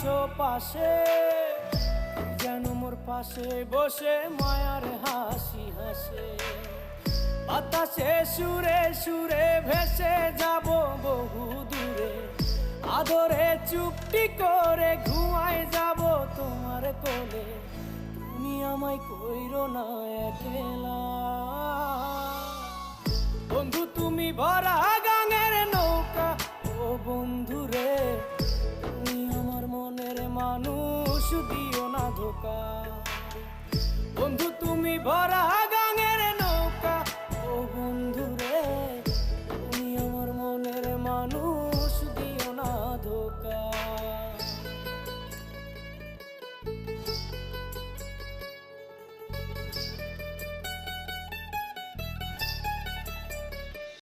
আছো পাশে, যেন মোর পাশে বসে মায়ার হাসি হাসে। বাতাসে সুরে সুরে ভেসে যাব বহু দূরে, আদরে চুপটি করে ঘুমায় যাব তোমার কোলে। তুমি আমায় কইরো না একলা বন্ধু, তুমি ভরা গাঙের নৌকা। ও বন্ধু রে, তুমি আমার মনের মানুষ, দিও না ধোকা। বন্ধু তুমি ভরা